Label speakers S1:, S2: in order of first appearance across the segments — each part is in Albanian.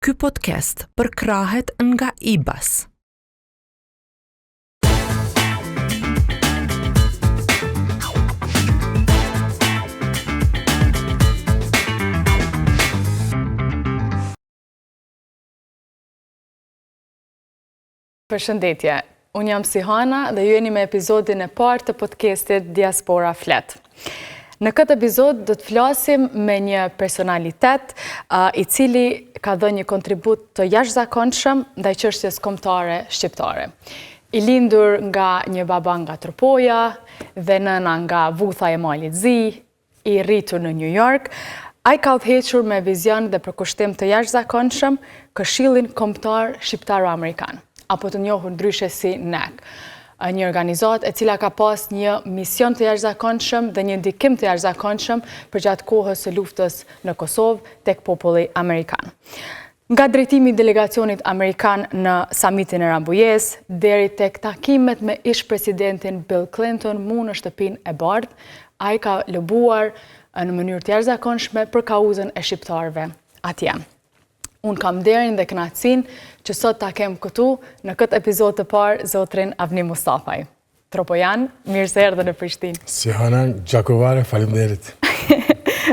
S1: Ky podcast përkrahet nga IBAS.
S2: Përshëndetje, unë jam Sihana dhe ju jeni me epizodin e parë të podcastit Diaspora Flet. Në këtë epizod do të flasim me një personalitet i cili ka dhënë një kontribut të jashtëzakonshëm ndaj çështjes kombëtare shqiptare. I lindur nga një baba nga Tropoja dhe nëna nga Vutha e Malit Zi, i rritur në New York, ai ka udhëhequr me vizion dhe përkushtim të jashtëzakonshëm Këshillin Kombëtar Shqiptaro-Amerikan, apo të njohur ndryshe si NAC, një organizatë e cila ka pas një mision të jashtëzakonshëm dhe një ndikim të jashtëzakonshëm për gjatë kohës së luftës në Kosovë tek populli amerikan. Nga drejtimi i delegacionit amerikan në samitin e Rambujës deri tek takimet me ish-presidentin Bill Clinton mu në shtëpinë e bardhë, ai ka lobuar në mënyrë të jashtëzakonshme për kauzën e shqiptarëve atje. Unë kam nderin dhe kënaqësinë që sot ta kem këtu në këtë epizod të parë zotrin Avni Mustafaj. Tropojan, mirë se erdhe në Prishtinë.
S3: Sihana Gjakovare, faleminderit.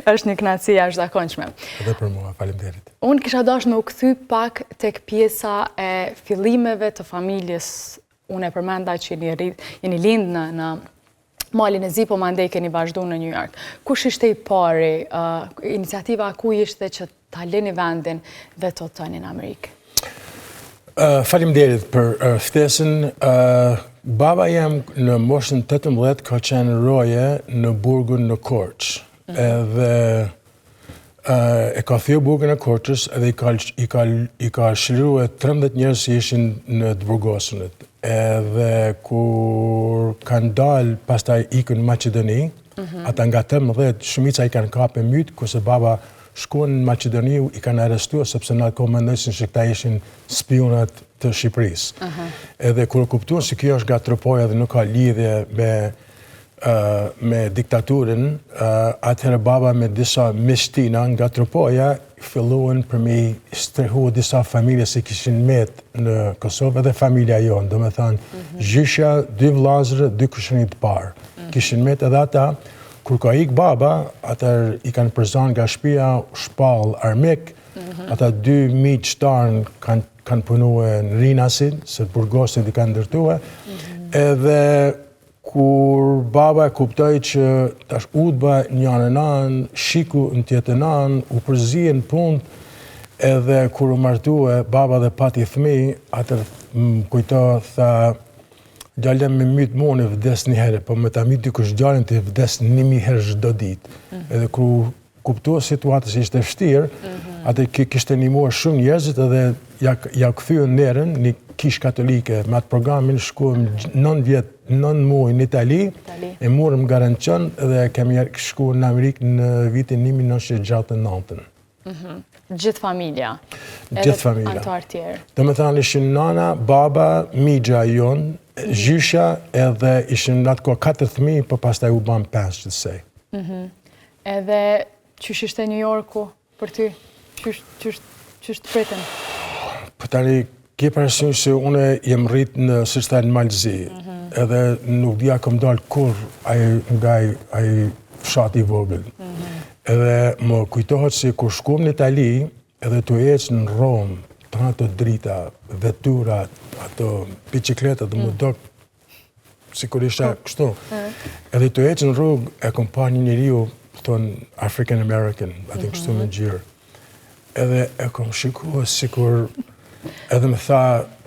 S2: Është një kënaqësi jashtëzakonshme.
S3: Edhe për mua, faleminderit.
S2: Unë kisha dashur me u kthy pak tek pjesa e fillimeve të familjes. Unë e përmenda që jeni lind në Malin e Zi, po mandej keni vazhdu në New York. Kush ishte i pari, iniciativa ku ishte që ta lëni vendin dhe të tëni në Amerikë?
S3: Faleminderit për ftesën. Baba jam në moshën 18 ka qenë roje në burgun në Korçë. Edhe e ka thyer burgun e Korçës edhe i ka shliruar 13 njerëz që ishin në të burgosunit. Edhe kur kanë dalë pastaj ikën në Maqedoni, ata nga 18 shumica i kanë kapë myt, kurse baba shkuan në Maqedoni i kanë arrestuar sepse na komendonin se këta ishin spionat të Shqipërisë. Edhe kur kuptuan se kjo është nga Tropoja dhe nuk ka lidhje me diktaturën, atëherë baba me disa mishtina nga Tropoja filluan për me strehu disa familje se kishin met në Kosovë edhe familja jonë, do me thanë, Zhyshja, 2 vllazër, 2 kushërinj të parë. Kishin met edhe ata, kur ka ik baba, atër i kanë përzan nga shtëpia shpall armik, ata 2 miq shtarën kanë punuar në Rinasin, se burgosin i kanë ndërtuar, edhe kur baba e kuptoi që tash udhba një anë, shiku në tjetër anë, u përzien punë, edhe kur u martue baba dhe pati fëmijë, atër më kujto tha, djalem me mytë mone vdes një herë, po me ta mytë dikush djalin të vdes 1000 herë çdo ditë. Edhe kur kuptua situatës ishte vështirë, atë kishte ndihmuar shumë njerëzit edhe ja kthyen nerën një kish katolike me atë programin, shkuam 9 muaj në Itali, e morëm garancion dhe kemi shkuar në Amerikë në vitin 1969.
S2: Gjithë familja?
S3: Gjithë familja.
S2: Antar tjerë?
S3: Do me thënë ishin nana, baba, migja jonë, Zhyshja edhe ishin në atë kohë 4 fëmijë, po pastaj u bën 5 që të sej.
S2: Edhe qysh ishte New Yorku për ty? Qysh të pritën?
S3: Po tani, ke parasysh se une jem rrit në Sistan Malzi, edhe nuk dhja kom dalë kur nga ai fshati i vogël. Edhe më kujtohet se kur shkuam në Itali, edhe të ecë në Romë, të ato drita, vetura, ato bicikleta, dhe më dok, si kur isha kështu. Edhe të ecë në rrugë, e kom pa një njeriu, thonë African American, atë kështu me gjirë. Edhe e kom shikua si kur, edhe më tha,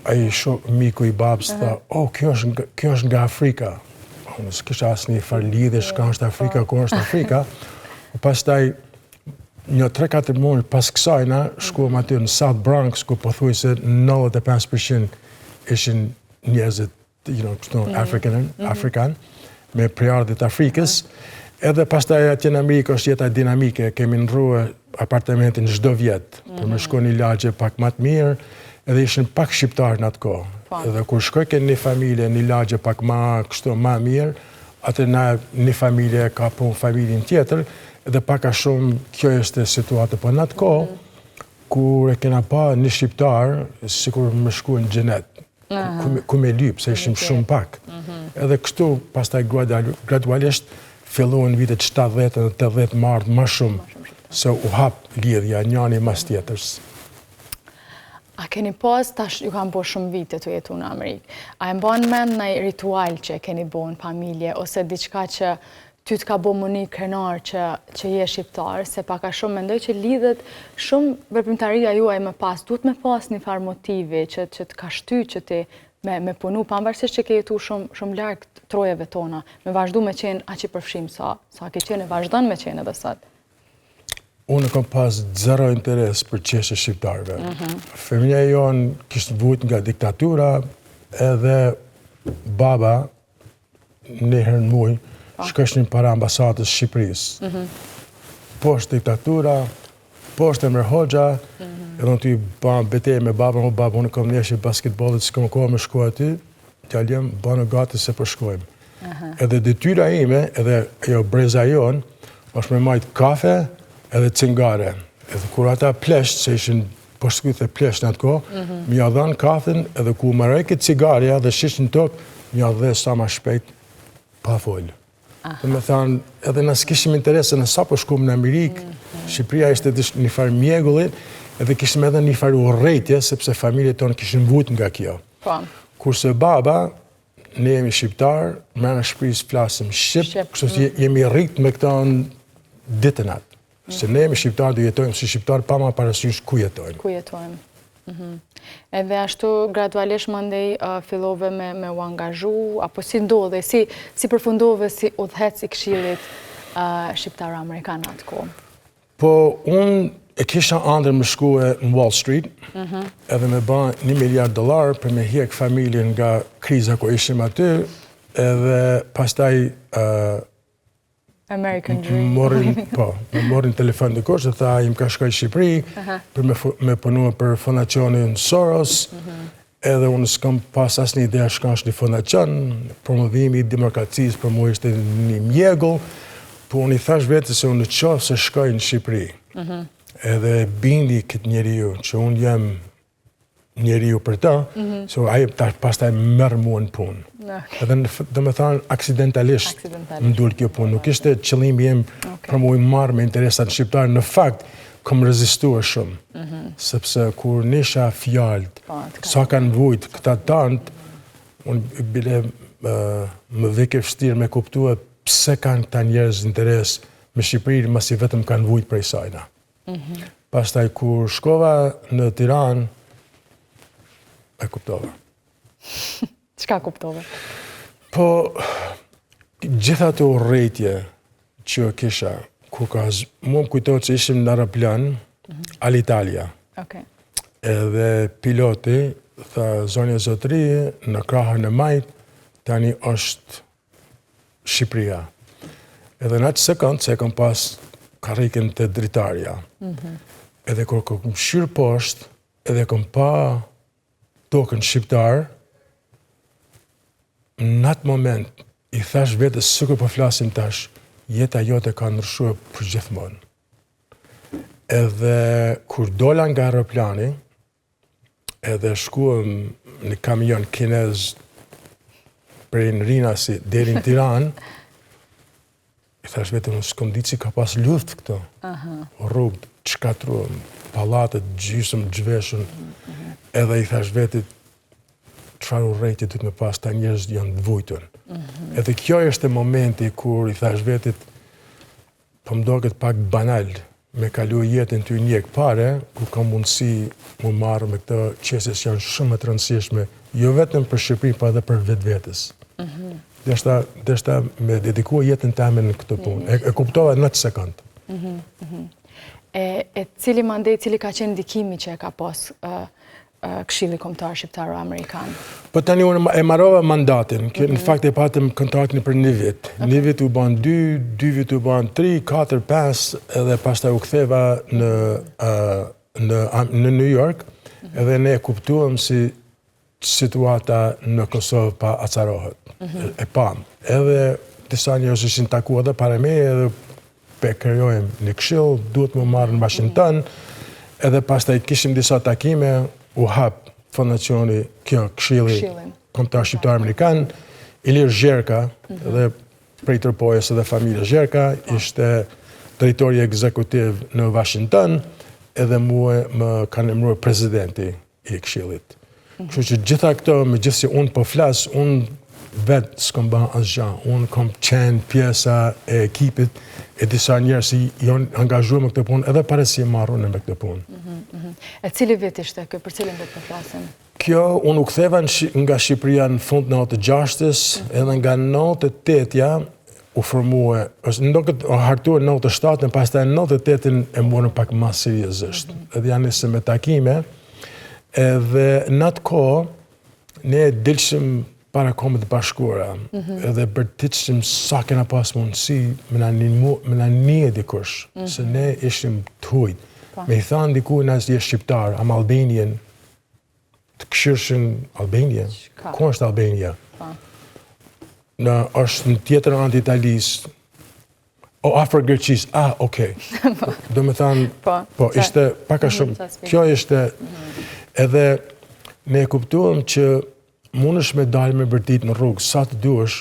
S3: ai miku i babës, tha, kjo është nga Afrika. Unë s'kisha asë një farë lidhje, shka është Afrika, ku është Afrika. Pastaj, një 3-4 muaj pas kësajna, shkuam aty në South Bronx, ku pothuajse 95% ishin njerëzit, Afrikan, me prejardhjet Afrikës. Edhe pastaj atje në Amerikë është jeta dinamike, kemi ndrruar apartamentin çdo vjet, për me shku një lagje pak më të mirë, edhe ishin pak shqiptarë në atë kohë. Edhe kur shkoj ke një familje, një lagje pak më mirë, atë një familje ka punë familjen tjetër, edhe paka shumë kjo është situatë, po në atë kohë, kur e kena pa një shqiptar, sikur më shku në xhenet, ku me lyp, se ishim shumë pak. Edhe kështu, pastaj gradualisht, filluan vitet 70 dhe 80 marrë më shumë, se u hap lidhja njani mas tjetërs.
S2: A keni pas, tash ju kam bo shumë vite të jetu në Amerikë, a e mban mend në ritual që keni bo në familje, ose diçka që ty t'ka bo më një krenar që je shqiptar, se paka shumë mendoj që lidhet shumë veprimtaria juaj me pas, duhet me pas një farë motivi që t'ka shty që ti me punu, pavarësisht që ke jetu shumë larg trojeve tona, me vazhdu me qenë aq i përfshim sa ke qenë e vazhdon me qenë edhe sot.
S3: Unë kam pas zero interes për qeshje shqiptarëve. Familja jonë kishtë vujt nga diktatura, edhe baba, njëherë në muj, shkëshnin para ambasadës Shqipërisë. Poshtë diktatura, poshtë Emre Hoxha, edhe në ty banë betej me babën, unë kam njëshë basketbolit, s'kam kohë me shku aty, t'jaljem, banë gati se përshkojmë. Edhe detyra ime, edhe jo breza jonë, është me majtë kafe edhe cingare. Edhe kur ata plesht, se ishin poshtë e plesht në atë kohë, mi adhan kafen, edhe ku më rejke cigarja dhe shishin tokë, mi adhe sa ma shpejt pa folë. Dhe me thanë, edhe nësë kishim interese në sa po shkum në Amerikë, Shqipëria ishte një farë mjegullit, edhe kishim edhe një farë urrejtje, sepse familje tonë kishim vujt nga kjo. Kurse baba, ne jemi shqiptar, me në Shqipërisë flasim Shqip, kështu jemi rritë me këta në ditën atë. Se ne jemi shqiptar dhe jetojmë si shqiptar, pa ma parasysh ku jetojmë.
S2: Ku jetojmë. Edhe ashtu gradualisht mandej fillove me u angazhu, apo si ndodhe, si përfundove si udhëhec i këshillit shqiptar-amerikan atë kohë?
S3: Po, unë e kisha ëndër më shkue në Wall Street, edhe me ba $1 miliard për me hjek familjen nga kriza ku ishim aty, edhe pastaj
S2: American Dream.
S3: Morin telefon dhe kosh dhe tha, im ka shkoj Shqipëri, për me punua për fondacionin Soros, edhe unë s'kam pas as një ideja shka është një fondacion, promovimi i demokracisë për mu ishte një mjegull, po unë i thash vetë se unë qofë se shkoj në Shqipëri. Edhe bindi këtë njeriu, që unë jem njeriu për ta, so aje pastaj merë mua në punë. Edhe dhe me thanë, aksidentalisht më dullë kjo punë. Nuk ishte qëllimi jem për mu i marrë me interesat shqiptarë. Në fakt, kom rezistua shumë. Sepse kur nisha fjallët, sa kanë vujt këta tantë, unë bile më vike fështirë me kuptua pse kanë këta njerëz interes me Shqipëri, masi vetëm kanë vujt prej sajna. Pastaj kur shkova në Tiranë, e kuptova.
S2: Çka kuptove?
S3: Po, gjitha të urrejtje që kisha, ku mu më kujtojtë që ishim në aeroplan, Alitalia. Edhe piloti, tha, zonja zotëri, në krahën e majt, tani është Shqipëria. Edhe në atë sekund, se kam pas karriken të dritarja. Edhe kur kom shyrë poshtë, edhe kom pa tokën shqiptar, në atë moment, i thash vetës, sikur po flasim tash, jeta jote ka ndryshuar për gjithmonë. Edhe kur dola nga aeroplani, edhe shkuëm në kamion kinez prej në Rinasi deri në Tiranë, i thash vetëm, s'kom ditë si ka pas luft këto. Rrugët, çkatruam, pallatet, gjysëm, gjveshën, edhe i thash vetit, çfarë urrejtje du të me pas, ta njerëz janë të vujtën. Edhe kjo është momenti kur i thash vetit, po më doket pak banal, me kalu jetën ty njek pare, ku ka mundësi mu marrë me këto qeses janë shumë të rëndësishme, jo vetëm për Shqipëri, pa edhe për vetës. Deshta me dedikua jetën teme në këtë punë. E kuptova në atë sekund.
S2: E cili mandej, cili ka qenë ndikimi që e ka pas Këshilli Kombëtar Shqiptaro-Amerikan?
S3: Po tani unë e marrova mandatin, në fakt e patëm kontaktin për 1 vit. 1 vit u ban 2, 2 vit u ban 3, 4, 5, edhe pastaj u ktheva në New York, edhe ne kuptuam si situata në Kosovë pa acarohet. E pam. Edhe disa njerëz ishin takuar edhe para me, edhe pe krijojmë një këshill, duhet më marrë në Washington, Edhe pastaj kishim disa takime, u hap fondacioni kjo Këshilli Kombëtar Shqiptar Amerikan, Ilir Zherka, edhe prej tërpojës edhe familja Zherka, ishte drejtori ekzekutiv në Washington, edhe mua më kanë emëruar presidenti i Këshillit. Kështu që gjitha këto, megjithëse unë po flas, unë vetë s'kom bën asgjë. Unë kom qenë pjesa e ekipit e disa njerëz që janë angazhuar me këtë punë edhe para se marrën me këtë punë.
S2: E cili vit ishte kjo, për cilin vit po flasim?
S3: Kjo, unë u ktheva nga Shqipëria në fund në 96, edhe nga 98-ja u formua, ndoket u hartuar në 97, pastaj në 98-in e morën pak më seriozisht. Edhe janë nisë me takime, edhe në atë kohë ne dilshim para Kombeve të Bashkuara, edhe bërtiqim sa kena pas mundësi me na nije dikush, se ne ishim të hujt. Me i thanë dikuj nësë je shqiptar, am Albanian, të këshirshin Albania. Ku është Albania? është në tjetër anë të Italisë, afër Greqisë, okej. Do me thanë, ishte paka shumë, kjo ishte, edhe ne kuptuam që mundesh me dalë me vërtet në rrugë, sa të duash,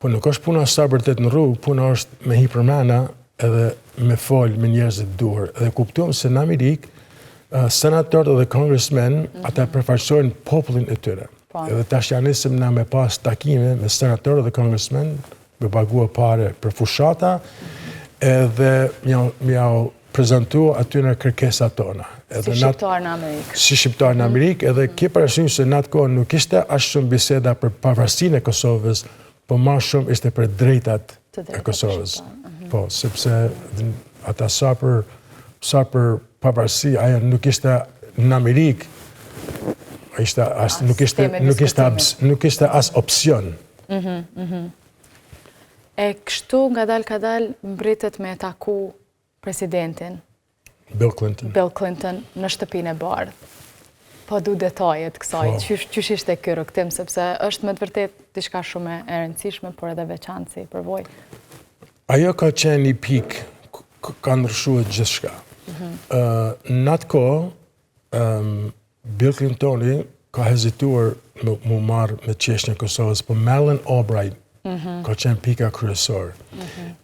S3: po nuk është puna sa vërtet në rrugë, puna është me hi përmena edhe me folë me njerëzit duhur. Edhe kuptuam se në Amerikë, senatorët dhe congressmen, ata përfaqësojnë popullin e tyre. Edhe tash janë nisim na me pas takime me senatorët dhe congressmen, me bagua pare për fushata, edhe m'jau prezentu aty në kërkesat tona.
S2: Si shqiptar në Amerikë.
S3: Si shqiptar në Amerikë, edhe ki parasysh se në atë kohë nuk ishte as shumë biseda për pavarësinë e Kosovës, po më shumë ishte për drejtat e Kosovës. Po, sepse ata sa për pavarësi, ajo nuk ishte në Amerikë, nuk ishte as opsion.
S2: E kështu nga dal mbritet me taku presidentin
S3: Bill Clinton në shtëpinë e bardhë.
S2: Po du detajet kësaj, qysh ishte ky rrugtim, sepse është me të vërtet diçka shumë e rëndësishme, por edhe veçantë si përvojë.
S3: Ajo ka qenë një pikë, ka ndryshuar gjithçka. Në atë kohë, Bill Clintoni ka hezituar mu marrë me çështjen e Kosovës, por Madeleine Albright ka qenë pika kryesore.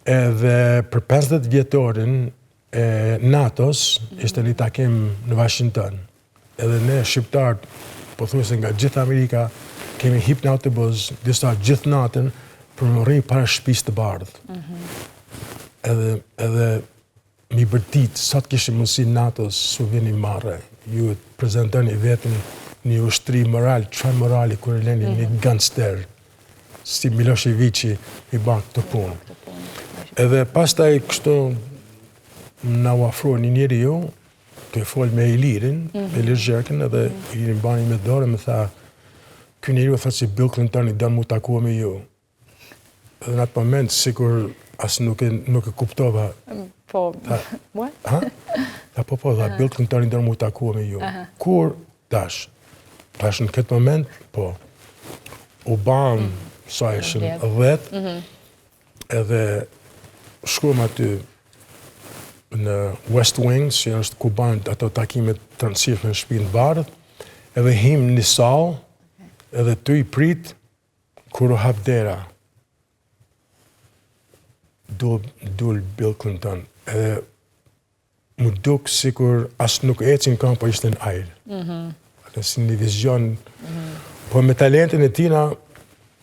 S3: Edhe për 50 vjetorin e NATO-s ishte një takim në Washington. Edhe ne shqiptarët, po thuajse nga gjithë Amerika, kemi hip në autobus, disa gjithë natën, për më rri para shtëpisë të bardhë. Edhe mi bërtit, sa të kishim mundësi NATO-s, su vini marre. Ju të prezentoni vetëm një ushtri moral, çfarë morali kur e leni një gangster, si Miloševići i ban këtë punë. Edhe pastaj kështu na u afrua një njeriu, të fol me Ilirin, Ilir Zherkën, edhe Ilirin bani me dorë, më tha, ky njeriu thotë si Bill Clintoni don mu takua me ju. Edhe në atë moment, sikur as nuk e kuptova.
S2: Po, what?
S3: Po, tha, Bill Clintoni don mu takua me ju. Kur? Tash në këtë moment, po, u ban sa ishim 10, edhe shkuam aty në West Wing, që është ku ban ato takimet të rëndësishme në shtëpinë e bardhë, edhe him në sallë, edhe ty i prit, kur u hap dera, dul Bill Clinton, edhe mu duk sikur as nuk ecin kam, po ishte në ajrë. Atë si një vizion, po me talentin e tina,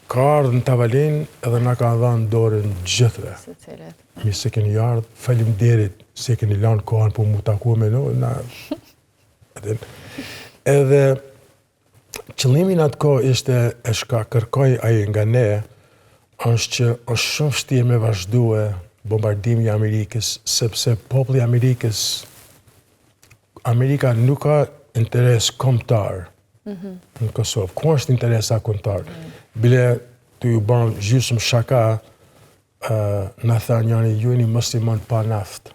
S3: ka ardhë në tavalin edhe na ka dhënë dorën gjithve. Mi se keni ardhë, faleminderit se keni lanë kohën po mu taku me no. Edhe qëllimi në atë kohë ishte e shka kërkoj aje nga ne, është që është shumë vështirë me vazhdue bombardimi i Amerikës, sepse populli i Amerikës, Amerika nuk ka interes kombëtar në Kosovë. Ku është interesa kombëtar? Bile të ju ban gjysmë shaka, në tha njani, ju e një muslimon pa naft.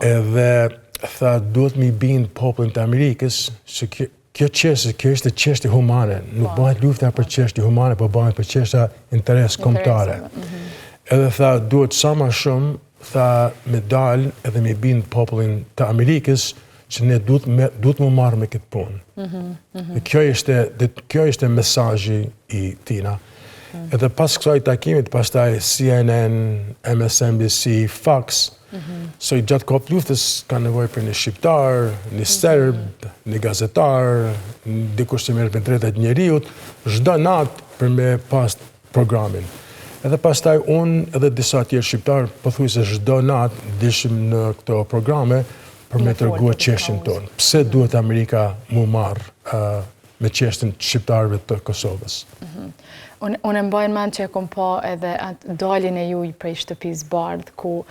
S3: Edhe tha, duhet mi bindë popullin të Amerikës, që kjo është çështje humane. Nuk bëhet lufta për çështje humane, po bëhet për çështja interes kombëtare. Edhe tha, duhet sa më shumë tha me dalë edhe me bindë popullin të Amerikës që ne duhet më marrë me këtë punë. Kjo ishte mesazhi i tina. Edhe pas kësaj takimit, pastaj CNN, MSNBC, Fox, so i gjatë kohë luftës ka nevojë për një shqiptar, një serb, një gazetar, dikush që merret me drejtat e njerëzit, çdo natë për me pas programin. Edhe pastaj unë edhe disa tjerë shqiptar pothuajse çdo natë dishim në këto programe për me treguar çështjen tonë. Pse duhet Amerika mu marrë me çështjen shqiptarëve të Kosovës?
S2: Unë mbajnë mend që e kom pa edhe atë daljen e juaj prej shtëpisë Bardh, ku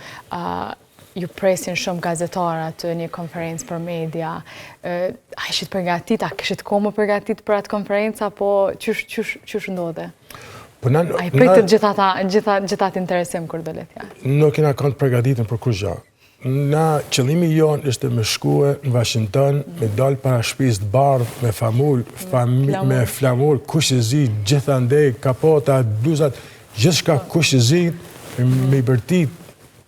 S2: ju presin shumë gazetarë atë një konferencë për media. A ishit përgatit, a kishit kohë më përgatit për atë konferencë, apo qysh ndodhe? A i pritë gjithat interesim kur do letja?
S3: Nuk kena kanë të përgatitën për kur gjë. Na qëllimi jonë ishte me shkue në Washington, me dalë para shtëpisë të Bardh, me flamur, kushëzi, gjithandej, kapota, bluzat, gjithçka kushëzi, me i bërtit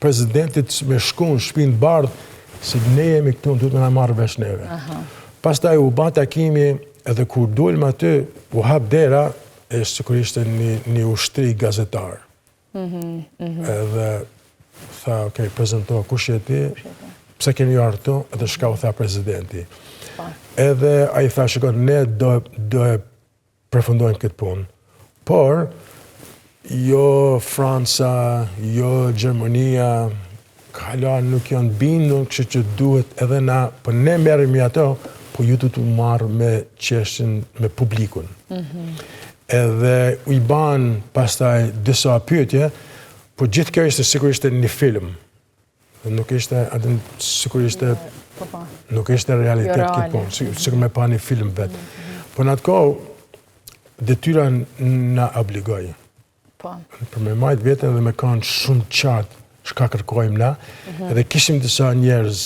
S3: presidentit me shku në shtëpinë të Bardh, se ne jemi këtu, duhet me na marrë vesh neve. Pastaj u ba takimi, edhe kur dulm aty, u hap dera, e sigurisht një ushtri gazetar. Edhe tha, okej, prezento, kush je ti, pse keni ardhur këtu, edhe shka u tha presidenti. Edhe a i tha, shikon, ne do e përfundojmë këtë punë. Por, jo Franca, jo Gjermania, hala nuk janë bindur, kështu që duhet edhe na, po ne merremi ato, po ju du të marrë me çështjen me publikun. Edhe u i ban pastaj disa pyetje, po gjithë kjo ishte sigurisht një film. Nuk ishte, sigurisht nuk ishte realitet këtë punë, sikur me pa një film vetë. Po në atë kohë, detyra na obligoj. Për me majtë vetën dhe me kanë shumë qartë çka kërkojmë na, edhe kishim disa njerëz,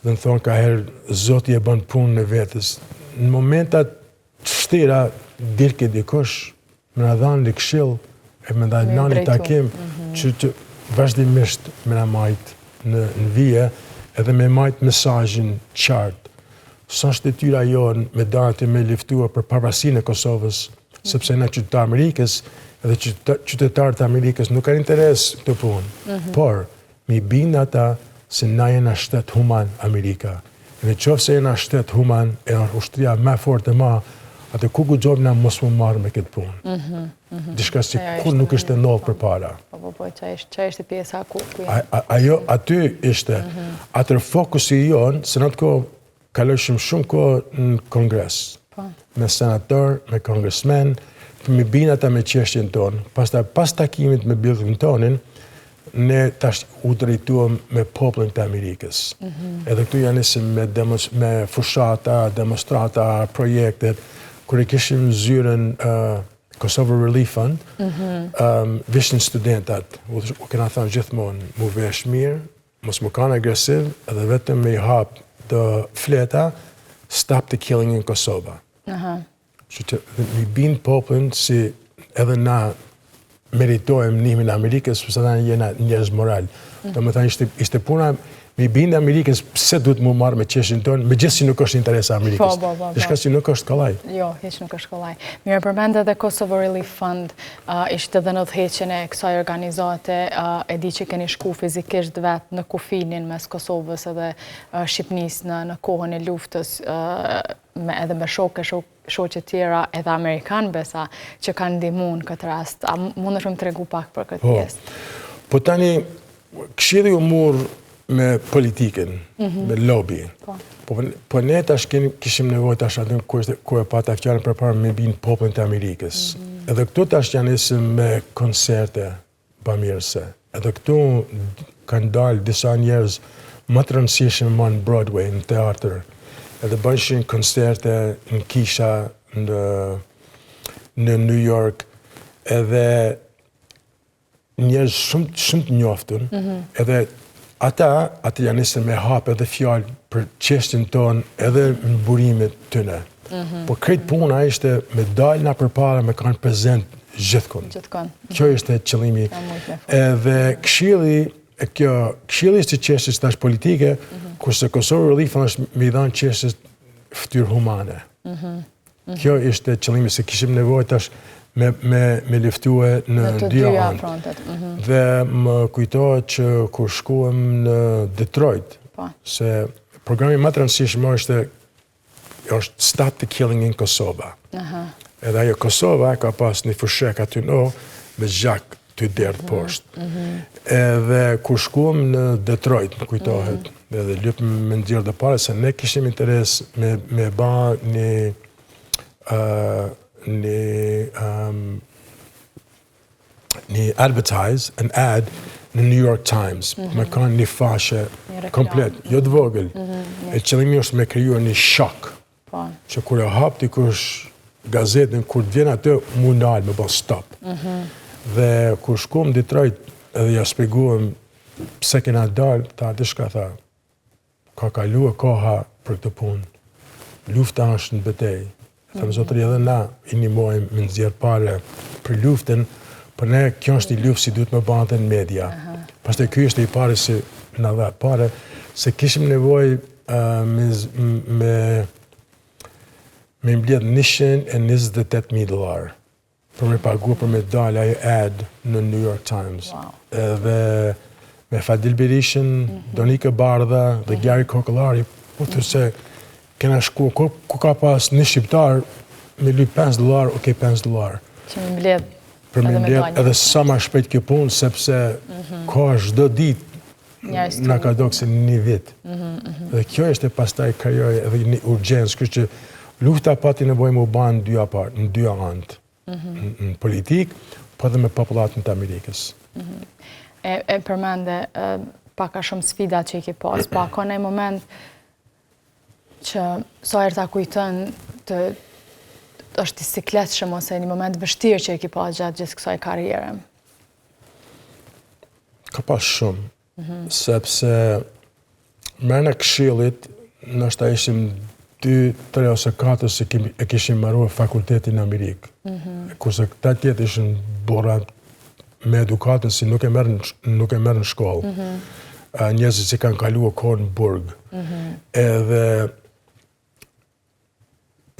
S3: dhe në thonë ka herë Zoti e bën punën e vetës. Në momentat vështira, dilke dikush, me na dhanë një këshill, e me na dhanë një takim, që vazhdimisht me na majtë në vije, edhe me majtë mesazhin qartë. Sa është detyra jonë me dati me liftua për pavarësinë e Kosovës, sepse na qytetarët e Amerikës, edhe qytetarët e Amerikës nuk kanë interes këtë punë, por mi bind ata se na jena shtet human Amerika. Në qoftë se jena shtet human, e ushtria më fortë ma, atë ku guxojmë na mos më marrë me këtë punë. Diçka që kur nuk ishte ndodhur përpara.
S2: Po, çfarë ishte pjesa ku
S3: ajo aty ishte. Atër fokusi jonë, se në atë kohë kalojshim shumë kohë në Kongres. Me senator, me kongresmen, me binë ata me çështjen tonë. Pastaj pas takimit me Bill Clintonin, ne tash u drejtuam me popullin të Amerikës. Edhe këtu janë nisim me fushata, demonstrata, projektet, kur e kishim zyrën Kosovo Relief Fund, vishin studentat, u kena thënë gjithmonë, mu vesh mirë, mos mu kanë agresiv, edhe vetëm me i hap të fleta, stop the killing in Kosova. Që mi bind popullin si edhe na meritojmë nimin Amerikës, përse ta jena njerëz moral. Do më thënë, ishte puna mi bind Amerikës pse duhet mu marrë me çështjen tonë, megjithëse nuk është interes Amerikës. Diçka që nuk është kollaj.
S2: Jo, hiç nuk është kollaj. Mirë, përmend edhe Kosovo Relief Fund, ishte edhe në udhëheqjen e kësaj organizate, e di që keni shku fizikisht vetë në kufinin mes Kosovës edhe Shqipënisë në kohën e luftës, edhe me shoqe tjera edhe Amerikanë besa që kanë ndihmuar në këtë rast. A mundesh më tregu pak për këtë pjesë?
S3: Po tani, këshilli u mur me politikën, me lobby. Po ne tash kishim nevojë tash aty kur e pata fjalën përpara me bin popullin të Amerikës. Edhe këtu tash janë nisëm me koncerte bamirëse. Edhe këtu kanë dalë disa njerëz më të rëndësishëm në Broadway, në teatr. Edhe bëjshin koncerte në kisha në New York, edhe njerëz shumë të njoftun, edhe ata janë nisën me hap edhe fjalë për çështjen tonë edhe në burimet tyne. Po krejt puna ishte me dalë na përpara me kanë prezent gjithkund. Kjo ishte qëllimi. Edhe këshilli e kjo këshilli i qeshjes tash politike, kurse Kosovo Relief është me i dhanë qeshjes ftyrë humane. Kjo ishte qëllimi, se kishim nevojë tash me luftue në dy anë. Dhe më kujtohet që kur shkuam në Detroit, se programi më të rëndësishëm është Stop the Killing in Kosova. Edhe ajo Kosova ka pas një fushek aty me zgjak të derdhë poshtë. Edhe kur shkuam në Detroit, më kujtohet, edhe lypëm me ndjerë dhe pare, se ne kishim interes me ba një advertise, an ad, në New York Times, me kanë një fashe komplet, jo të vogël. E qëllimi është me krijuar një shok, që kur e hap dikush gazetën, kur të vjen atë, mu nalë, me bo stop. Dhe kur shkuam Detroit, edhe ja shpjeguam pse kena dalë, ta dishka tha, ka kalua koha për këtë punë. Lufta është në betej. Thamë zotëri edhe na i nimojmë me nxjerr pare për luftën, për ne kjo është i luftë si duhet me bante në media. Pastaj ky është i pare si na dha pare, se kishim nevojë me mbledh $128,000 për me pagu për me dalë ajo ad në New York Times. Edhe me Fadil Berishën, Donika Bardha dhe Gary Kokolari, po të se kena shku, ku ka pas një shqiptar me lyp $5, okej, $5.
S2: Që me mbledh.
S3: Për me mbledh edhe sa ma shpejt kjo punë, sepse ka çdo ditë na ka dokë se një vit. Dhe kjo është pastaj krijoi edhe një urgjencë, kështu që lufta pati nevojë më banë në dy anë. Në politik, po dhe me popullatën të Amerikës.
S2: E përmende pak a shumë sfida që i ke pas, pa ka në moment që sa herë ta kujtën të është i sikletshëm ose një moment vështirë që i ke pas gjatë gjithë kësaj karriere?
S3: Ka pas shumë, sepse mërë në këshillit, nështë ishim 2, 3 ose 4 se e kishim marruar fakultetin në Amerikë. Kurse këta tjetë ishin bora me edukatën si nuk e merë në shkollë. Njerëzit që kanë kaluar kohën në burg. Edhe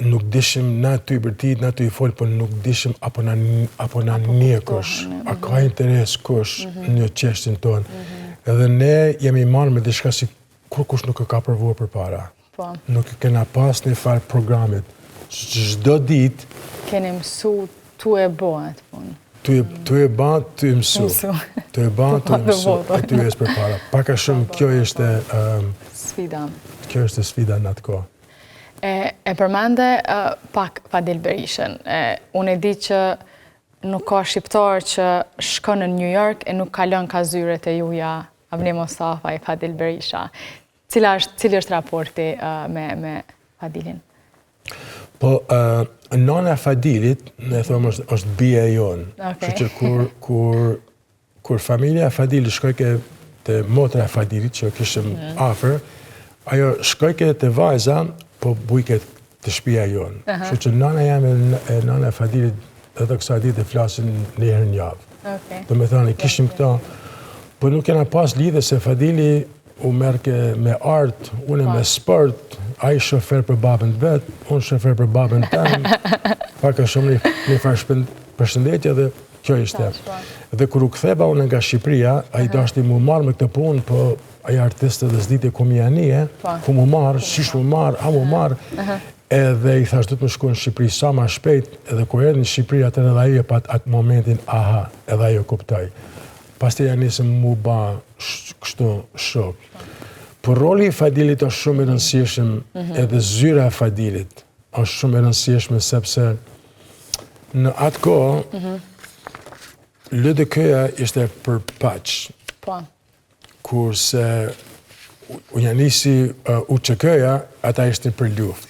S3: nuk dishim na ty bërtit, na ty i folë, por nuk dishim apo na njekush, a ka interes kush në çështjen tonë. Edhe ne jemi marrë me diçka si kur kush nuk e ka provuar përpara. Nuk e kena pas një farë programit. Çdo ditë
S2: keni mësu tu e bëhet punë.
S3: Tu e ban, tu e mësu. Tu e ban, tu e mësu. E tu e përpara. Paka shumë kjo ishte
S2: sfida.
S3: Kjo ishte sfida në atë kohë.
S2: E përmende pak Fadil Berishën. Unë e di që nuk ka shqiptar që shkon në New York e nuk kalon ka zyret e juja Avni Mostafa i Fadil Berisha. Cili është raporti me Fadilin? Po,
S3: nana e Fadilit, ne thomë, është bia e jonë. Kështu që kur familja e Fadilit shkojke të motra e Fadilit, që kishëm afër, ajo shkojke të vajza, po bujke të shtëpia jonë. Kështu që nana jam e nana e Fadilit edhe kësaj ditë e flasin një herë në javë. Do me thani, kishim këta, po nuk kena pas lidhe se Fadili u merke me art, unë me sport, a i shofer për babën të vetë, unë shofer për babën të temë, paka shumë një farë përshëndetje dhe kjo ishte. Dhe kur u ktheba unë nga Shqipëria, a i dashti mu marrë me këtë punë, po aja artiste dhe zdite ku mi anije, ku mu marrë, shish mu marrë, a mu marrë, edhe i thash du të më shku në Shqipëri sa ma shpejt, edhe kur edhe në Shqipëri atër edhe ajo pat atë momentin, aha, edhe ajo kuptoj. Pasti janë nisëm mu ba kështu shok. Por roli i Fadilit është shumë i rëndësishëm, edhe zyra e Fadilit është shumë i rëndësishme, sepse në atë kohë, LDK-ja ishte për paqë. Kurse u janisi UÇK-ja, ata ishte për luftë.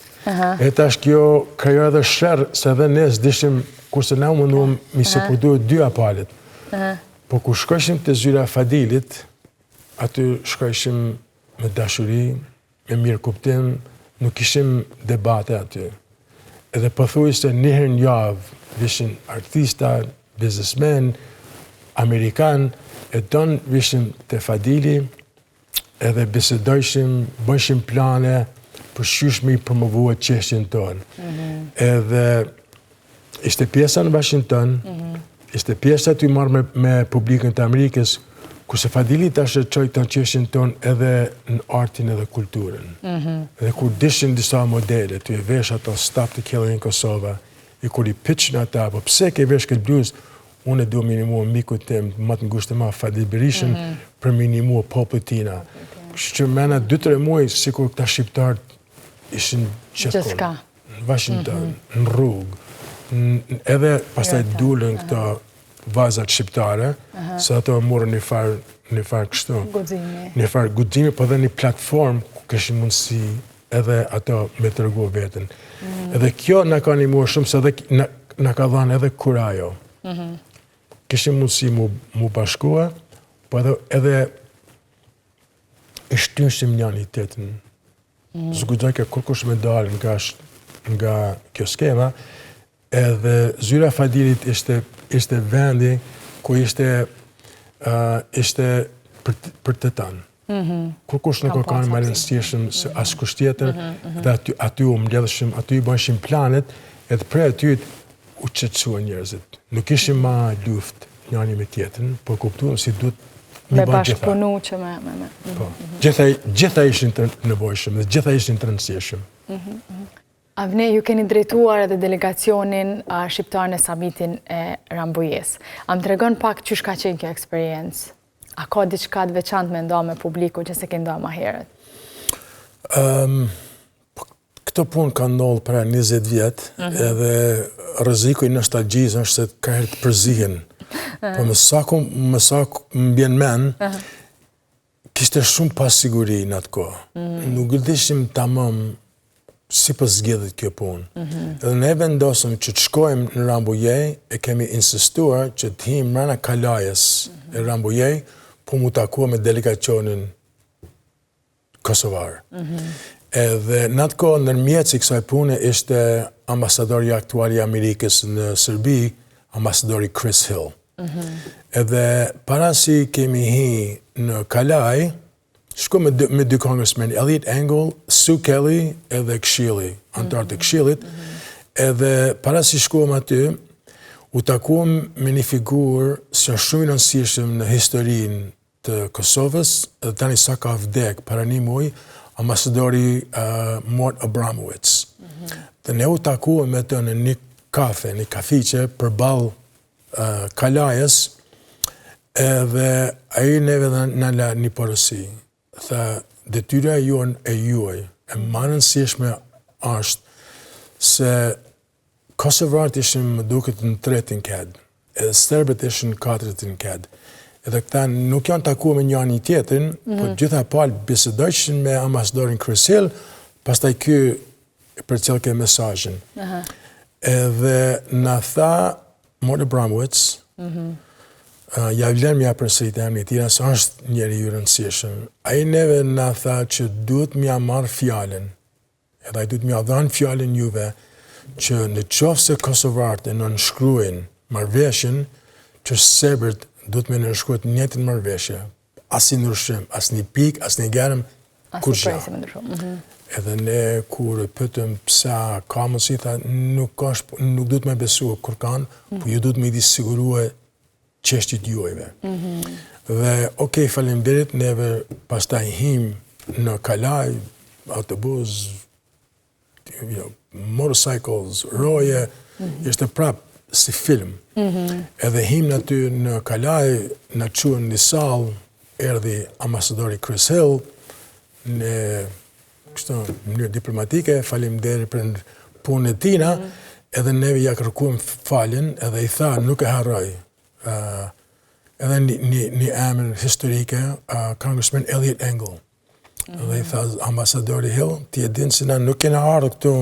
S3: E tash kjo krijo edhe sherr, se edhe ne s'dishim, kurse na munduam mi suportu dy apalet. Po kur shkojshim të zyra e Fadilit, aty shkojshim me dashuri, me mirë kuptim, nuk ishim debate aty. Edhe pothuajse një herë në javë vishin artista, biznesmen, Amerikan, E tonë vishim të Fadili, edhe bisedojshim, bëjshim plane për qysh me i promovua çështjen tonë. Edhe ishte pjesa në Washington, ishte pjesa të i marrë me publikën të Amerikës, kurse Fadili tash e çoi të çështjen tonë edhe në artin edhe kulturën. Dhe kur dishin disa modele, të i vesh ato Stop the Killing in Kosova, e kur i pitchin ata, po pse ke vesh këtë bluzë, unë e du minimua miku tim, më të ngushtë ma Fadil Berishën, për minimua popullit tina. Kështë që mena 2-3 muaj, sikur këta shqiptarët ishin gjithka. Në Washington, në rrugë. Edhe pastaj dulën këta vazat shqiptare, se ato morën një farë kështu. Një farë gudzimi, po dhe një platform ku këshin mundësi edhe ato me të rëgu vetën. Edhe kjo në ka një mua shumë, se edhe në ka dhanë edhe kurajo. Kishim mundësi mu bashkua, po edhe e shtynshim njani tjetën. Zgudzoj ke kur kush me dalë nga kjo skema, edhe zyra Fadilit ishte vendi ku ishte për të tanë. Kur kush në kanë më rëndësishëm se as kusht tjetër, dhe aty u mbledhëshim, aty i bëjshim planet, edhe prej aty u qetësua njerëzit. Nuk ishim ma luft njani me tjetën, po kuptuam si duhet
S2: me bashkëpunu që me...
S3: Gjitha ishin të nevojshëm dhe gjitha ishin të rëndësishëm.
S2: Avne, ju keni drejtuar edhe delegacionin shqiptar në summitin e Rambujës. Am të regon pak qysh ka qenë kjo eksperiencë? A ka diçka të veçantë me nda me publiku që se ke nda ma herët?
S3: Këto punë ka ndollë pra 20 vjetë, edhe rreziku i nostalgjisë është se ka herë të përzihen. Po më sa më bjen men, kishte shumë pasiguri në atë kohë. Nuk gëldishim tamam si për zgjedhët kjo punë. Edhe ne vendosëm që të shkojmë në Rambujej, e kemi insistuar që të him mrena kalajës e Rambujej, po mu takua me delegacionin Kosovar. Edhe në atë kohë, nërmjetës i kësaj pune ishte ambasadori aktuali Amerikës në Serbi, ambasadori Chris Hill. Edhe para si kemi hi në Kalaj, shko me dy congressmen, Elliot Engel, Sue Kelly edhe Këshilli, antar të Këshillit, edhe para si shkuam aty, u takuam me një figurë që është shumë i rëndësishëm në historinë të Kosovës, edhe tani sa ka vdek para një muaj, ambasadori Mort Abramowitz. Dhe ne u takuam me të në një kafe, një kafiqe përballë Kalajës, edhe ai neve na la një porosi. Tha, detyra jon e juaj, e më rëndësishme është se Kosovarët ishin më duket në 3 KED, edhe Serbët ishin në 4 KED. Edhe këta nuk janë takuar me njëri tjetrin, po gjitha palë bisedojshin me ambasadorin Chris Hill, pastaj ky përcjell ke mesazhin. Edhe na tha Mort Abramowitz, ja vlen mja përsërit e emri tira, se është njeri i rëndësishëm. Ai neve na tha që duhet mja marrë fjalën, edhe ai duhet mja dhanë fjalën juve, që në qoftë se kosovarët e nënshkruajnë marrëveshjen, që serbët duhet me nënshkruajnë njëjtën marrëveshje. As një ndryshim, as një pikë, as një garëm, kurrë. Edhe ne kur pyetëm pse ka mundësi, tha nuk duhet me besu kur kanë, po ju duhet me i sigurue çështjet juajve. Dhe okay, faleminderit, neve pastaj him në Kalaj, autobus, motorcycles, roje, ishte prap si film. Edhe him në ty në Kalaj, në quen një salë, erdhi ambasadori Chris Hill, në mënyrë diplomatike, faleminderit për punën e tina, edhe neve ja kërkuam faljen, edhe i tha, nuk e harroj. Edhe një emër historike, Congressman Elliot Engel. Dhe i tha, ambasadori Hill, ti e din se na nuk kena ardhur këtu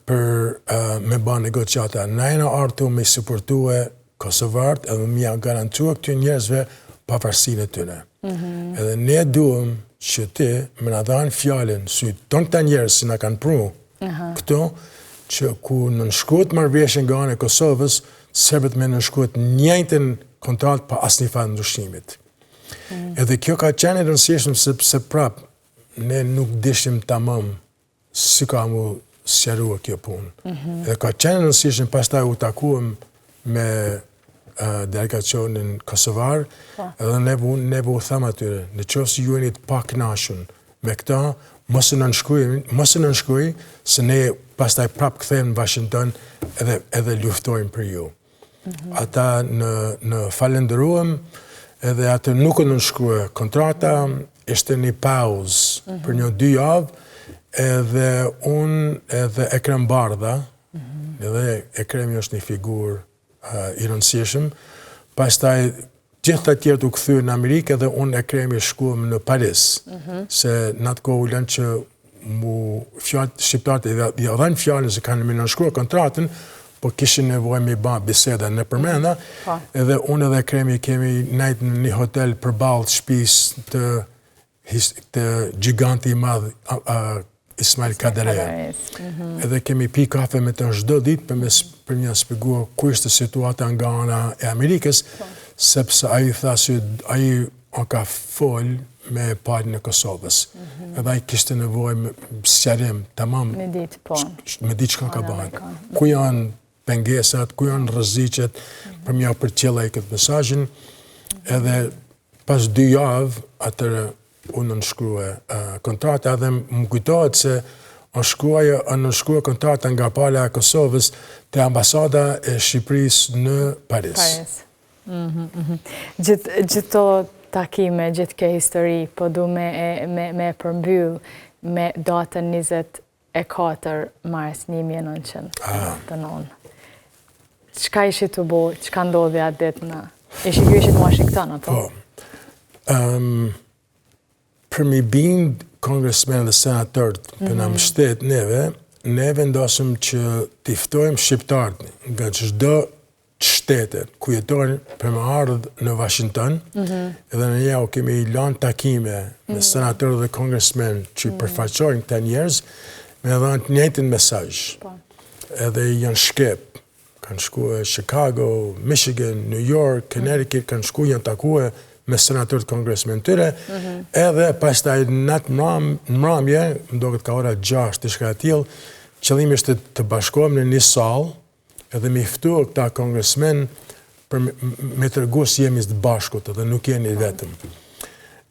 S3: për me ba negociata. Na jena ardhur këtu me suportue Kosovarët edhe me ja garantua këty njerëzve pavarësinë e tyre. Edhe ne duhem që ti me na dhanë fjalën syt ton këta njerëz që na kanë pru këtu, që ku nënshkruhet marrëveshja nga ana e Kosovës, serbët me nënshkruhet njëjtën kontratë pa asnjë farë ndryshimit. Edhe kjo ka qenë e rëndësishme sepse prap ne nuk dishim tamam si ka mu sqaruar kjo punë. Edhe ka qenë e rëndësishme, pastaj u takuam me delegacionin kosovar, edhe ne u tham atyre, nëse ju jeni të pakënaqur me këta, mos e nënshkruaj se ne pastaj prap kthehemi në Washington edhe luftojmë për ju. Ata në falenderuam, edhe atë nuk e nënshkrua kontrata, ishte një pauzë për 2 javë, edhe unë edhe Ekrem Bardha, edhe Ekremi është një figurë i rëndësishëm, pastaj gjithë të tjerë u kthyer në Amerikë dhe unë Ekremi shkuam në Paris, se në atë kohë u lënë që shqiptarët i dhanë fjalën se kanë më nënshkruar kontratën, po kishin nevojë me bë biseda në përmenda, edhe unë edhe Ekremi kemi nejtë në një hotel përballë shtëpisë të giganti i madh Ismail Kadereja. Edhe kemi pi kafe me të çdo ditë për një shpjeguar ku ishte situata nga ana e Amerikës, sepse ai tha se ai ka fol me palën e Kosovës. Edhe ai kishte nevojë me sqarim tamam me ditë çka ka bërë. Ku janë pengesat, ku janë rreziqet për mja përcjellë këtë mesazhin. Edhe pas 2 javë atëre unë nënshkrua kontrata dhe më kujtohet se nënshkrua kontrata nga pala e Kosovës te ambasada e Shqipërisë në Paris.
S2: Gjithë takime, gjithë kjo histori, po du me përmbyll me datën 24 mars 1999. Çka ishi të bo, çka ndodhi atë ditë në? Ishit në Washington, ato?
S3: Po. Për mi bind kongresmen dhe senatorët për në mbështet ne vendosëm që t'i ftojmë shqiptarët nga çdo shtete ku jetojnë për më ardhë në Washington, edhe në jau kemi lanë takime me senatorët dhe kongresmen që përfaqojnë këta njerëz, me dhanë të njëjtin mesazh. Edhe janë shkep, kanë shkuar Chicago, Michigan, New York, Connecticut, kanë shkuar janë takuar me senatorët kongresmen tyre, edhe pastaj natë mramje, më duket ka ora 6, diçka e tillë, qëllimi ishte të bashkohemi në një sallë, edhe me ftuar këta kongresmen për me tregu se jemi të bashkut edhe nuk jeni vetëm.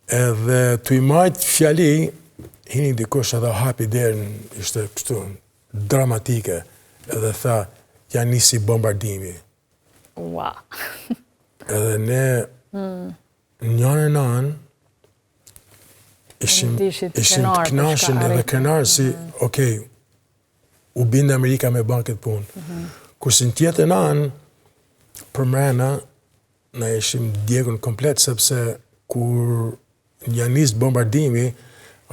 S3: Edhe të i majt fjali, hini dikush edhe hapi derën, ishte kështu dramatike, edhe tha, janë nisi bombardimi.
S2: Wow.
S3: Edhe ne njënë e nanë, ishim të knashën edhe krenarë si, okej, u bindë Amerika me banket punë. Kurse në tjetë nanë, për mrena, na ishim djegun komplet, sepse kur janë nisë bombardimi,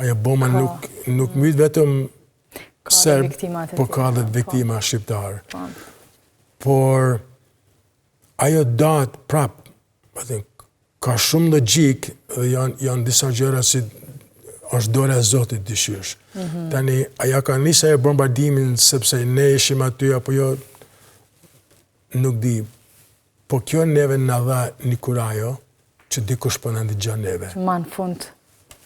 S3: ajo bomba nuk mytë vetëm serb, po ka dhe viktima shqiptarë. Por ajo datë prap, ka shumë logjik dhe janë disa gjëra si është dora e Zotit dyshysh. Tani, aja ka nisë ajo bombardimin sepse ne ishim aty apo jo, nuk di, po kjo neve në dha një kurajo që dikush po në ndigjon neve.
S2: Ma në fund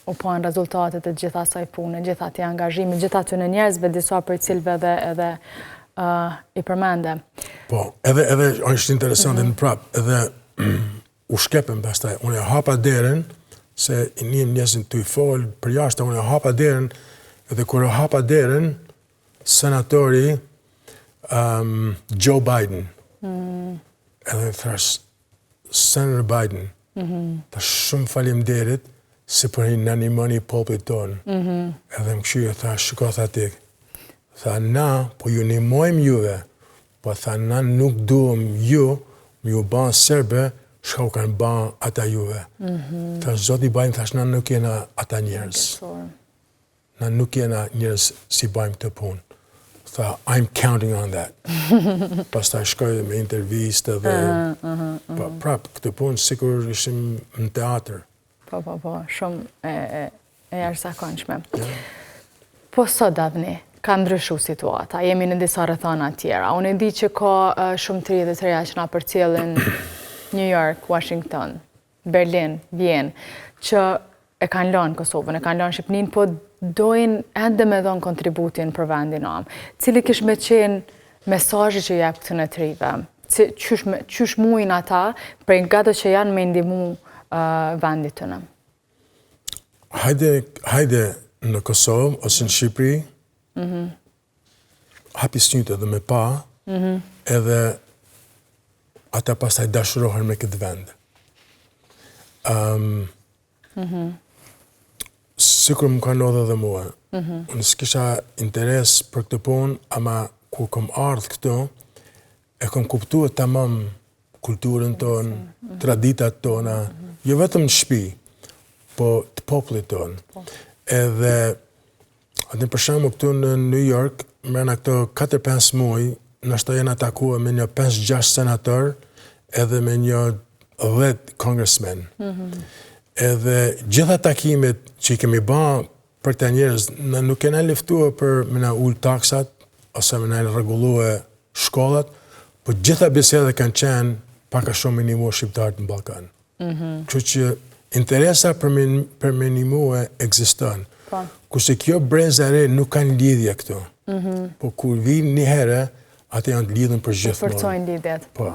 S2: u pojnë rezultatet e gjitha saj pune, gjitha të angazhimi, gjitha të në njerëzve, disa për cilve edhe i përmende.
S3: Po, edhe është interesante në prap, edhe u shkepem pastaj, unë e hapa derën, se njëm njesin të i folë për jashtë, unë e hapa derën, edhe kur e hapa derën, senatori Joe Biden, edhe thash, Senator Biden, ta shumë faleminderit se për një animoni popullit tonë. Edhe më këshyre, tha, shiko, tha tik, tha, na, po ju nimojmë juve, po tha, na nuk duhem ju, më ju banë serbe, shka u kanë banë ata juve. Tha, Zoti Biden, thash, na nuk jena ata njerëz. Na nuk jena njerëz si bajmë këtë punë. Tha, I'm counting on that. Pas ta shkoj me intervistë dhe prap, këtë punë sikur ishim në teatr.
S2: Po, shumë e jashtëzakonshme. Po sot davni, ka ndryshu situata, jemi në disa rrethana tjera. Unë e di që ka shumë të ri dhe të reja që na përcjellin New York, Washington, Berlin, Vjenë, që e kanë lanë Kosovën, e kanë lanë Shqipnin, po dojnë ende me dhonë kontributin për vendin amë. Cili kish me qenë mesazhi që jep këtë në të rive? Qysh mujnë ata për nga të që janë me ndimu vendit të në?
S3: Hajde në Kosovë ose në Shqipëri, hapi s'njëtë dhe me pa, edhe ata pastaj dashurohen me këtë vend. Sikur më ka ndodhur edhe mua. Unë s'kisha interes për këtë punë, ama kur kom ardhur këtu, e kom kuptuar tamam kulturën tonë, traditat tona, jo vetëm në shtëpi, po të popullit tonë. Edhe atë për shembull këtu në New York, mrena këto 4-5 muaj, nështë jenë atakuar me një 5-6 senator edhe me një 10 congressmen. Edhe gjitha takimet që i kemi ba për këta njerëz, në nuk kena liftua për me na ullë taksat, ose me na rregullue shkollat, po gjitha bisedet kanë qenë paka shumë minimua shqiptarët në Ballkan. Kështu që interesa për minimua ekziston. Kurse kjo breza e re nuk kanë lidhje këtu. Po kur vinë një herë, ata janë të lidhën për gjithmonë.
S2: Forcojnë lidhjet.
S3: Po.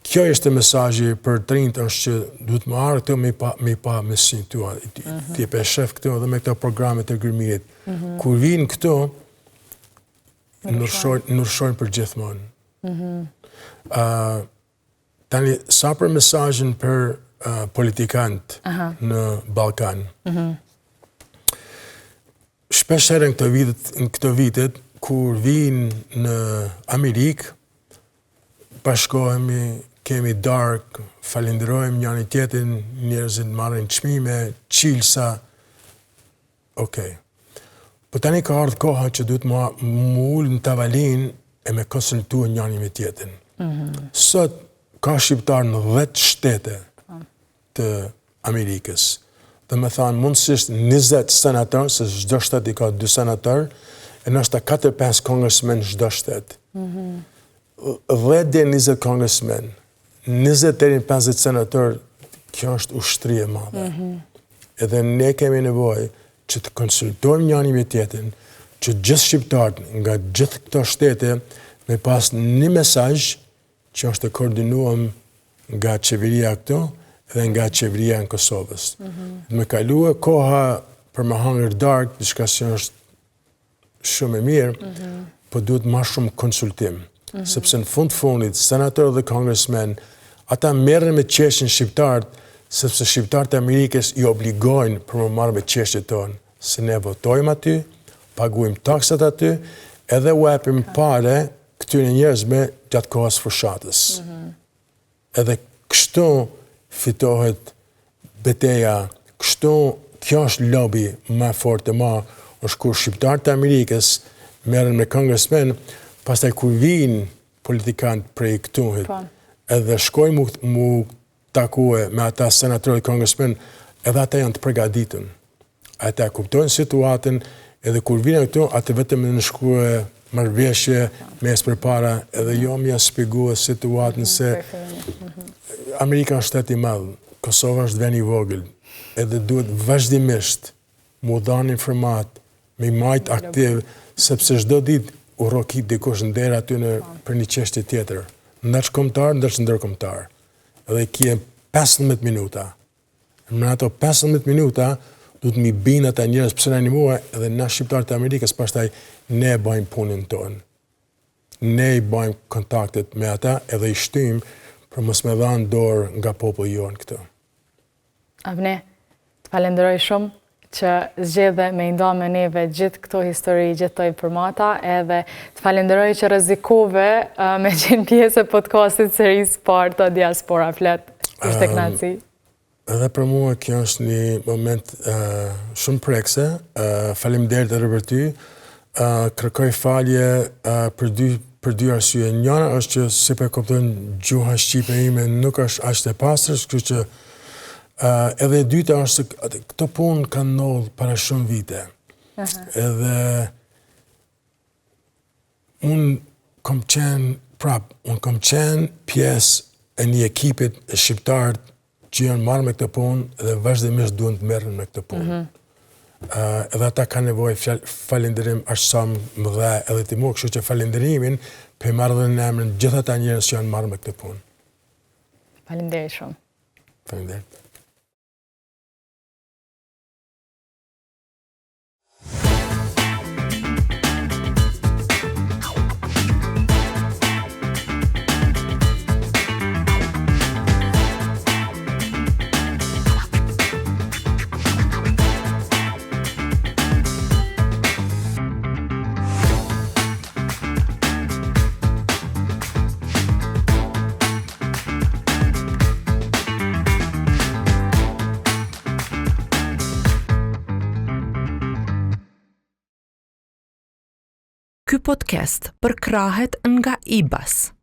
S3: Kjo është mesazhi për të rinjt, është që duhet më arë këtu me pa mesin tua. Ti e shef këtu edhe me këto programe të gërmirit. Kur vinë këtu, nërshojnë për gjithmonë. Tani, sa për mesazhin për politikant në Ballkan. Shpesh herë në këto vitet, kur vinë në Amerikë, bashkohemi, kemi dark, falenderojmë njëri tjetrin, njerëzit marrin çmime, çilsa. Okej. Po tani ka ardhur koha që duhet më ul në tavolinë e me konsultuar njëri me tjetrin. Sot ka shqiptar në 10 shtete të Amerikës. Dhe me thanë, mundësisht 20 senator, se çdo shtet i ka 2 senator, e nështë 4-5 congressmen çdo shtet. 10 deri 20 congressmen, 20 deri 50 senator, kjo është ushtri e madhe. Edhe ne kemi nevojë që të konsultojmë njëri me tjetrin, që gjithë shqiptarët nga gjithë këto shtete me pas një mesazh që është të koordinuar nga qeveria këtu dhe nga qeveria në Kosovës. Me kalua koha për me hangër dark, diçka që është shumë e mirë, po duhet ma shumë konsultim. Sepse në fundit, senatorë dhe congressmen, ata merren me çështjen shqiptarët, sepse shqiptarët e Amerikës i obligojnë për më marrë me çështjet tonë. Se ne votojmë aty, paguajmë taksat aty, edhe u japim pare këtyre njerëzve gjatë kohës fushatës. Edhe kështu fitohet beteja, kështu kjo është lobby më fort e ma, është kur shqiptarët e Amerikës merren me congressmen, pastaj kur vinë politikantë prej këtuhit, edhe shkojnë mu takue me ata senatorë dhe congressmen, edhe ata janë të përgatitur. Ata kuptojnë situatën, edhe kur vinë këtu, ata vetëm në shkruaj marrëveshje mes përpara, edhe jo më shpjegua situatën se Amerika është shtet i madh, Kosova është vend i vogël, edhe duhet vazhdimisht mu dhanë informat, me majt aktiv, sepse çdo ditë u rrokit dikush nder aty për një çështje tjetër, ndërsa kombëtar, ndërsa ndërkombëtar. Edhe kje 15 minuta. Në ato 15 minuta duhet mi binë ata njerëz pse na animuar, edhe na shqiptarët e Amerikës pastaj ne bëjmë punën tonë. Ne i bëjmë kontaktet me ata edhe i shtyjmë për mos me dhanë dorë nga populli jonë këtu.
S2: Avne, të falenderoj shumë që zgjedhe me nda me neve gjithë këto histori, gjithë këto informata, edhe të falenderoj që rrezikove me qenë pjesë e podcastit serisë parë të Diaspora Flet. Ishte kënaqësi.
S3: Edhe për mua kjo është një moment shumë prekse. Faleminderit edhe për ty. Kërkoj falje për dy arsye. Njëra është që si për kuptojnë gjuha shqipe ime nuk është aq e pastër, kështu që edhe e dyta është se këto punë kanë ndodhur para shumë vite. Edhe unë kom qenë pjesë e një ekipit shqiptar që janë marrë me këtë punë dhe vazhdimisht duhen të merren me këtë punë. Edhe ata kanë nevojë falënderim aq sa më dha edhe Timur, kështu që falënderimin për marrë dhe në emrin gjithë ata njerëz që janë marrë me këtë punë.
S2: Faleminderit shumë.
S3: Faleminderit.
S1: Ky podcast përkrahet nga IBAS.